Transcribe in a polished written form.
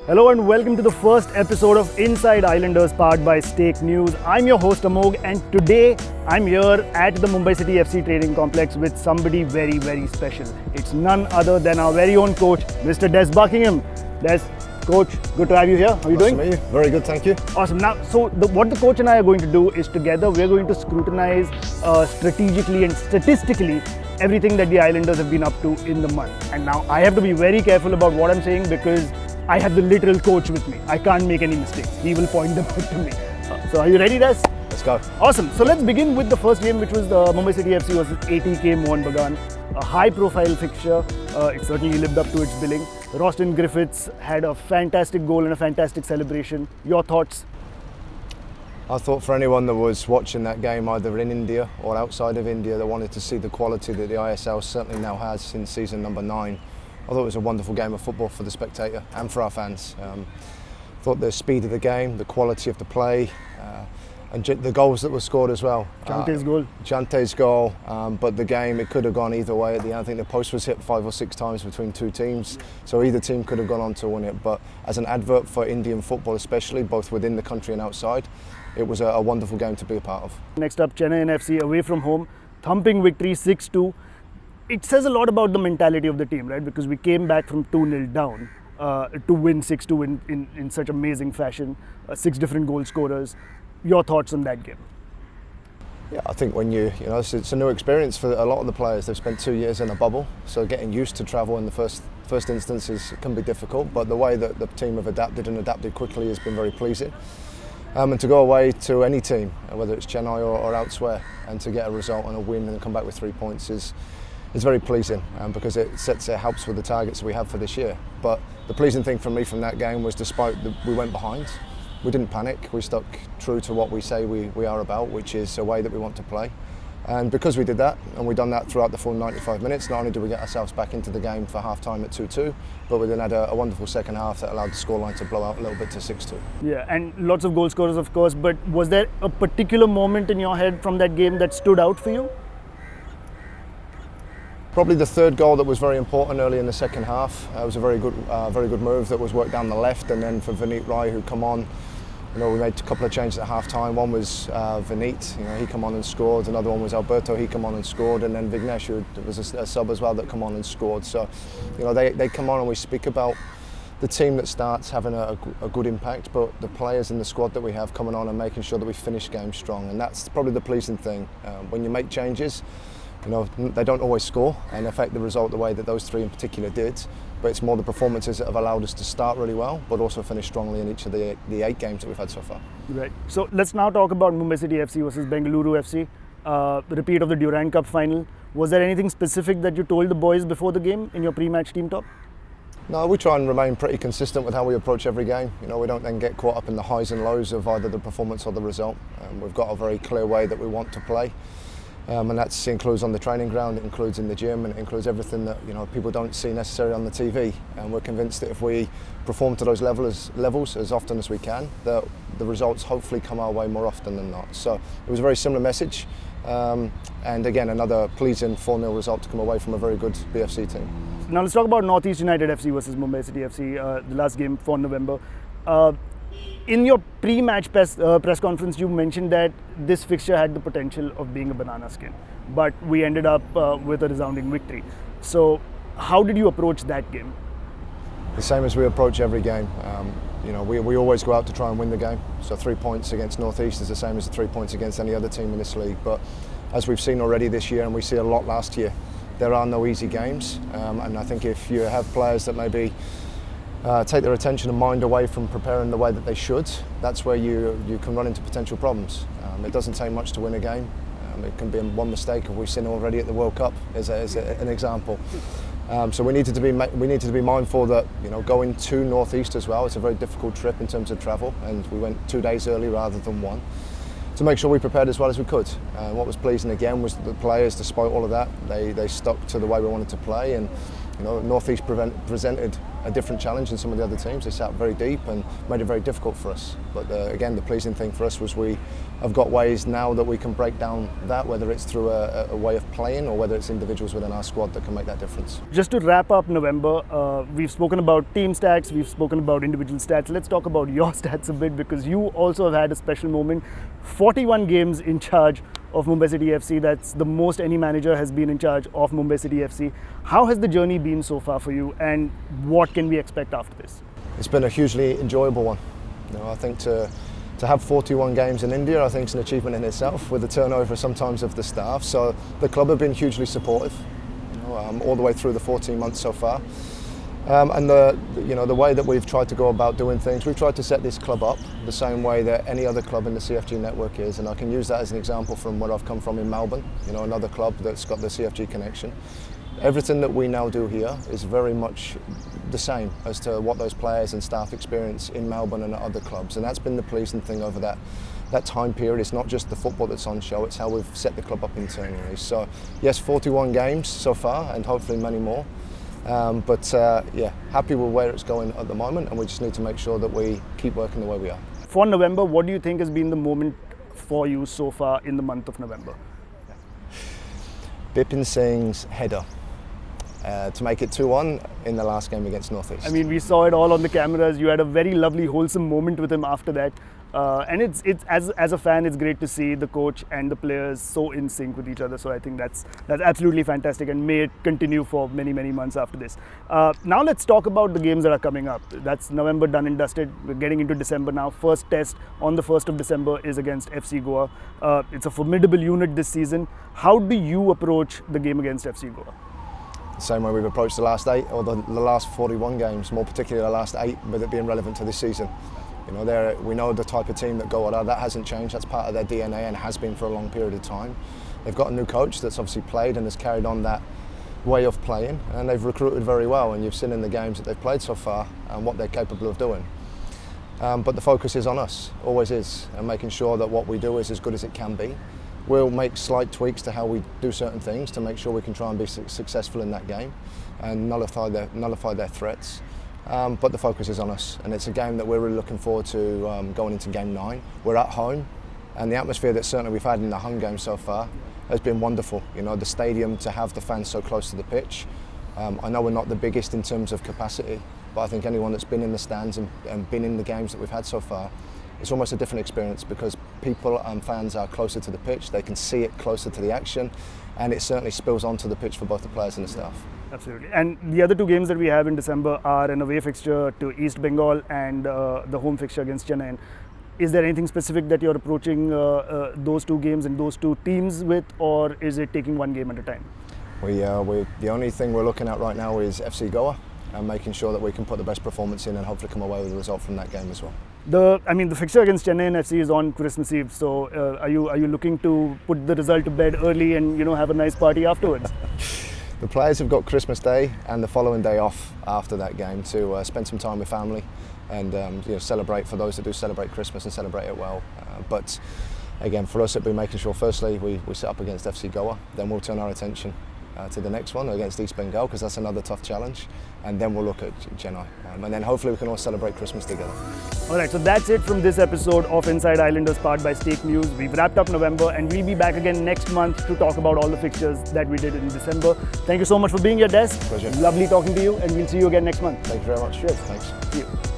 Hello and welcome to the first episode of Inside Islanders powered by Stakenews. I'm your host Amogh and today I'm here at the Mumbai City FC training complex with somebody very, very special. It's none other than our very own coach, Mr. Buckingham. Des, coach, good to have you here. How are you doing? Nice to meet you. Very good, thank you. Awesome. Now, what the coach and I are going to do is together we're going to scrutinize strategically and statistically everything that the Islanders have been up to in the month. And now I have to be very careful about what I'm saying because I have the literal coach with me. I can't make any mistakes. He will point them out to me. So are you ready, Des? Let's go. Awesome. So let's begin with the first game, which was the Mumbai City FC versus ATK Mohun Bagan. A high-profile fixture. It certainly lived up to its billing. Roston Griffiths had a fantastic goal and a fantastic celebration. Your thoughts? I thought for anyone that was watching that game either in India or outside of India that wanted to see the quality that the ISL certainly now has since season number 9, I thought it was a wonderful game of football for the spectator and for our fans. I thought the speed of the game, the quality of the play, and the goals that were scored as well. Chante's goal, but the game, it could have gone either way at the end. I think the post was hit 5 or 6 times between two teams, so either team could have gone on to win it. But as an advert for Indian football especially, both within the country and outside, it was a wonderful game to be a part of. Next up, Chennai FC away from home, thumping victory 6-2. It says a lot about the mentality of the team, right? Because we came back from 2-0 down to win 6-2 in such amazing fashion. 6 different goal scorers. Your thoughts on that game? Yeah, I think when it's a new experience for a lot of the players. They've spent 2 years in a bubble, so getting used to travel in the first instance can be difficult. But the way that the team have adapted quickly has been very pleasing. And to go away to any team, whether it's Chennai or elsewhere, and to get a result and a win and come back with 3 points is very pleasing because it helps with the targets we have for this year. But the pleasing thing for me from that game was we went behind, we didn't panic, we stuck true to what we say we are about, which is a way that we want to play. And because we did that, and we've done that throughout the full 95 minutes, not only did we get ourselves back into the game for half-time at 2-2, but we then had a wonderful second half that allowed the scoreline to blow out a little bit to 6-2. Yeah, and lots of goal scorers, of course, but was there a particular moment in your head from that game that stood out for you? Probably the third goal that was very important early in the second half. It was a very good move that was worked down the left, and then for Vineet Rai, who come on. We made a couple of changes at half time. One was Vineet, he come on and scored. Another one was Alberto, he come on and scored. And then Vignesh, who was a sub as well, that come on and scored. So, they come on and we speak about the team that starts having a good impact, but the players in the squad that we have coming on and making sure that we finish games strong. And that's probably the pleasing thing. When you make changes, they don't always score and affect the result the way that those 3 in particular did, but it's more the performances that have allowed us to start really well, but also finish strongly in each of the 8 games that we've had so far. Right. So let's now talk about Mumbai City FC versus Bengaluru FC, repeat of the Durand Cup final. Was there anything specific that you told the boys before the game in your pre-match team talk? No, we try and remain pretty consistent with how we approach every game. We don't then get caught up in the highs and lows of either the performance or the result. We've got a very clear way that we want to play. And that includes on the training ground, it includes in the gym, and it includes everything that people don't see necessarily on the TV. And we're convinced that if we perform to those levels as often as we can, that the results hopefully come our way more often than not. So it was a very similar message, and again another pleasing 4-0 result to come away from a very good BFC team. Now let's talk about Northeast United FC versus Mumbai City FC, the last game for November. In your pre-match press conference, you mentioned that this fixture had the potential of being a banana skin, but we ended up with a resounding victory. So, how did you approach that game? The same as we approach every game. We always go out to try and win the game. So 3 points against Northeast is the same as the 3 points against any other team in this league. But as we've seen already this year, and we see a lot last year, there are no easy games. And I think if you have players that maybe take their attention and mind away from preparing the way that they should, that's where you can run into potential problems. It doesn't take much to win a game. It can be one mistake, as we've seen already at the World Cup as an example. So we needed to be mindful that going to Northeast as well. It's a very difficult trip in terms of travel, and we went 2 days early rather than 1 to make sure we prepared as well as we could. What was pleasing again was that the players, despite all of that, they stuck to the way we wanted to play, and You know, Northeast presented a different challenge than some of the other teams. They sat very deep and made it very difficult for us. But again, the pleasing thing for us was we have got ways now that we can break down that, whether it's through a way of playing or whether it's individuals within our squad that can make that difference. Just to wrap up November, we've spoken about team stats, we've spoken about individual stats. Let's talk about your stats a bit, because you also have had a special moment. 41 games in charge of Mumbai City FC. That's the most any manager has been in charge of Mumbai City FC. How has the journey been so far for you, and what can we expect after this? It's been a hugely enjoyable one. You know, I think to have 41 games in India, I think is an achievement in itself, with the turnover sometimes of the staff. So the club have been hugely supportive, you know, all the way through the 14 months so far. And the way that we've tried to go about doing things, we've tried to set this club up the same way that any other club in the CFG network is, and I can use that as an example from where I've come from in Melbourne, you know, another club that's got the CFG connection. Everything that we now do here is very much the same as to what those players and staff experience in Melbourne and at other clubs, and that's been the pleasing thing over that time period. It's not just the football that's on show, it's how we've set the club up internally. So yes, 41 games so far, and hopefully many more. Yeah, happy with where it's going at the moment, and we just need to make sure that we keep working the way we are. For November, what do you think has been the moment for you so far in the month of November? Bipin Singh's header to make it 2-1 in the last game against Northeast. I mean, we saw it all on the cameras. You had a very lovely, wholesome moment with him after that. And it's as a fan, it's great to see the coach and the players so in sync with each other. So I think that's absolutely fantastic, and may it continue for many, many months after this. Now let's talk about the games that are coming up. That's November done and dusted. We're getting into December now. First test on the 1st of December is against FC Goa. It's a formidable unit this season. How do you approach the game against FC Goa? The same way we've approached the last 8 or the last 41 games, more particularly the last 8, with it being relevant to this season. You know, we know the type of team that Goa are. That hasn't changed. That's part of their DNA and has been for a long period of time. They've got a new coach that's obviously played and has carried on that way of playing, and they've recruited very well, and you've seen in the games that they've played so far and what they're capable of doing. But the focus is on us, always is, and making sure that what we do is as good as it can be. We'll make slight tweaks to how we do certain things to make sure we can try and be successful in that game and nullify their threats. But the focus is on us, and it's a game that we're really looking forward to going into game 9. We're at home, and the atmosphere that certainly we've had in the home game so far has been wonderful. You know, the stadium, to have the fans so close to the pitch. I know we're not the biggest in terms of capacity, but I think anyone that's been in the stands and been in the games that we've had so far, it's almost a different experience, because people and fans are closer to the pitch, they can see it closer to the action, and it certainly spills onto the pitch for both the players and the staff. Absolutely. And the other 2 games that we have in December are an away fixture to East Bengal and the home fixture against Chennai. Is there anything specific that you're approaching those 2 games and those 2 teams with, or is it taking one game at a time? The only thing we're looking at right now is FC Goa, and making sure that we can put the best performance in and hopefully come away with a result from that game as well. The fixture against Chennai FC is on Christmas Eve. So are you looking to put the result to bed early and have a nice party afterwards? The players have got Christmas Day and the following day off after that game to spend some time with family and celebrate, for those that do celebrate Christmas and celebrate it well. But again, for us, it'll be making sure firstly we set up against FC Goa, then we'll turn our attention to the next one against East Bengal, because that's another tough challenge, and then we'll look at Chennai, and then hopefully we can all celebrate Christmas together. Alright, so that's it from this episode of Inside Islanders powered by Stakenews. We've wrapped up November, and we'll be back again next month to talk about all the fixtures that we did in December. Thank you so much for being here, Des. Pleasure. Lovely talking to you, and we'll see you again next month. Thank you very much. Cheers. Thanks. See you.